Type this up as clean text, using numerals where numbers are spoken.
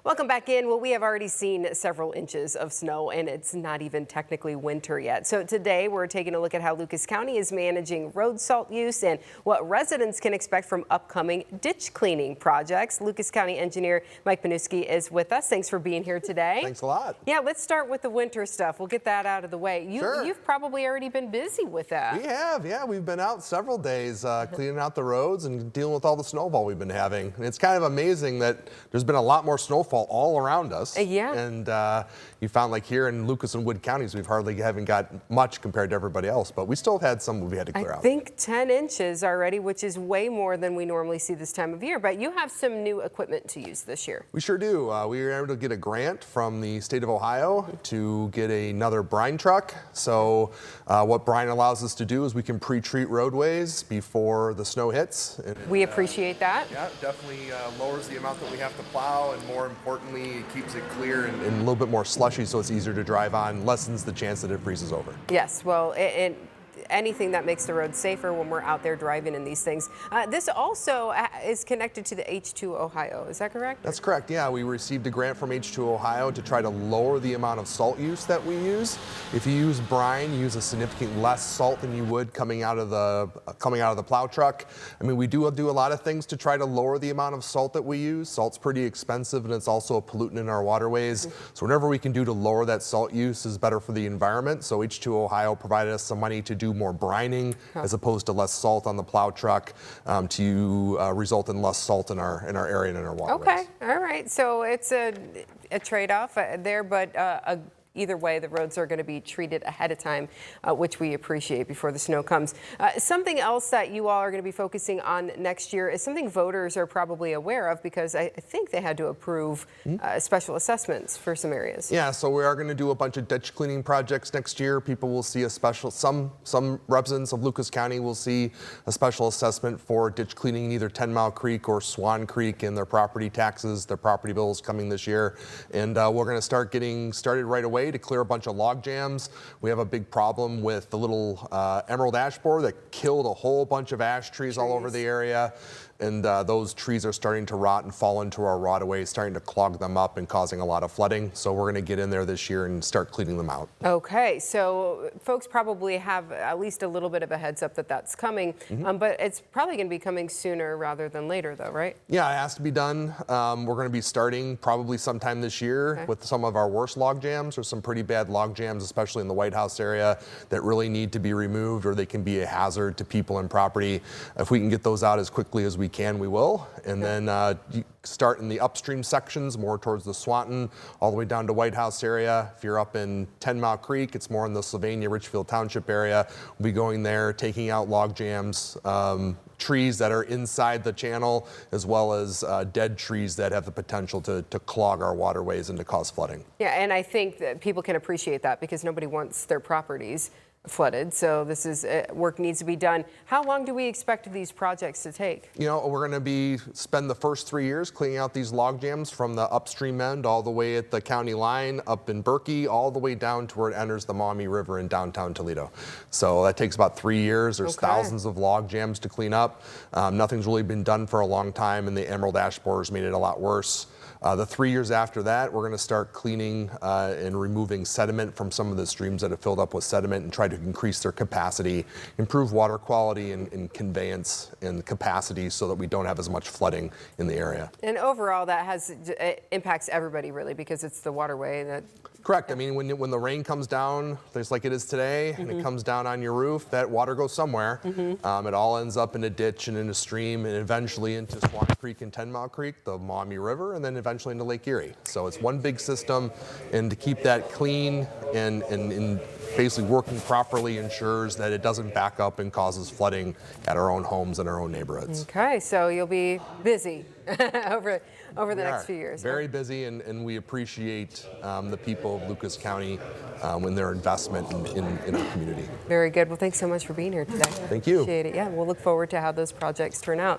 Welcome back in. Well, we have already seen several inches of snow, and it's not even technically winter yet. So today we're taking a look at how Lucas County is managing road salt use and what residents can expect from upcoming ditch cleaning projects. Lucas County Engineer Mike Pniewski is with us. Thanks for being here today. Thanks a lot. Yeah, let's start with the winter stuff. We'll get that out of the way. You've probably already been busy with that. We have, yeah. We've been out several days cleaning out the roads and dealing with all the snowfall we've been having. And it's kind of amazing that there's been a lot more snowfall all around us. Yeah. And you found like here in Lucas and Wood counties, we haven't got much compared to everybody else, but we still have had some we had to clear out. I think 10 inches already, which is way more than we normally see this time of year. But you have some new equipment to use this year. We sure do. We were able to get a grant from the state of Ohio to get another brine truck. So what brine allows us to do is we can pre-treat roadways before the snow hits. We appreciate that. Yeah, it definitely lowers the amount that we have to plow, and more importantly, it keeps it clear and a little bit more slushy, so it's easier to drive on, lessens the chance that it freezes over. Yes, well, anything that makes the road safer when we're out there driving in these things. This also is connected to the H2 Ohio, is that correct? That's correct, yeah. We received a grant from H2 Ohio to try to lower the amount of salt use that we use. If you use brine, you use a significantly less salt than you would coming out of the plow truck. I mean, we do a lot of things to try to lower the amount of salt that we use. Salt's pretty expensive, and it's also a pollutant in our waterways. So whatever we can do to lower that salt use is better for the environment. So H2 Ohio provided us some money to do more brining as opposed to less salt on the plow truck to result in less salt in our area and in our waterways. Okay, all right. So it's a trade-off there, but either way, the roads are going to be treated ahead of time, which we appreciate before the snow comes. Something else that you all are going to be focusing on next year is something voters are probably aware of, because I think they had to approve special assessments for some areas. Yeah, so we are going to do a bunch of ditch cleaning projects next year. People will see a special, some residents of Lucas County will see a special assessment for ditch cleaning in either 10 Mile Creek or Swan Creek in their property taxes, their property bills coming this year. And we're going to start getting started right away to clear a bunch of log jams. We have a big problem with the little emerald ash borer that killed a whole bunch of ash trees all over the area. And those trees are starting to rot and fall into our waterways, starting to clog them up and causing a lot of flooding. So we're going to get in there this year and start cleaning them out. Okay, so folks probably have at least a little bit of a heads up that that's coming, but it's probably going to be coming sooner rather than later, though, right? Yeah, it has to be done. We're going to be starting probably sometime this year with some of our worst log jams, or some pretty bad log jams, especially in the White House area, that really need to be removed, or they can be a hazard to people and property. If we can get those out as quickly as we can, we will. And then you start in the upstream sections, more towards the Swanton, all the way down to White House area. If you're up in 10 Mile Creek, it's more in the Sylvania, Richfield Township area. We'll be going there, taking out log jams, trees that are inside the channel, as well as dead trees that have the potential to clog our waterways and to cause flooding. Yeah, and I think that people can appreciate that, because nobody wants their properties flooded. So this is work needs to be done. How long do we expect these projects to take? You know, we're going to spend the first 3 years cleaning out these log jams from the upstream end all the way at the county line up in Berkey, all the way down to where it enters the Maumee River in downtown Toledo. So that takes about 3 years. There's thousands of log jams to clean up. Nothing's really been done for a long time, and the emerald ash borers made it a lot worse. The 3 years after that, we're going to start cleaning and removing sediment from some of the streams that have filled up with sediment, and try to increase their capacity, improve water quality and conveyance and capacity, so that we don't have as much flooding in the area. And overall, that impacts everybody, really, because it's the waterway that... Correct. I mean, when the rain comes down, just like it is today, and it comes down on your roof, that water goes somewhere. It all ends up in a ditch and in a stream, and eventually into Swan Creek and 10 Mile Creek, the Maumee River, and then eventually into Lake Erie. So it's one big system, and to keep that clean and basically working properly ensures that it doesn't back up and causes flooding at our own homes and our own neighborhoods. Okay, so you'll be busy over the next few years. Very busy, and we appreciate the people of Lucas County and their investment in our community. Very good. Well, thanks so much for being here today. Thank you. Appreciate it. Yeah, we'll look forward to how those projects turn out.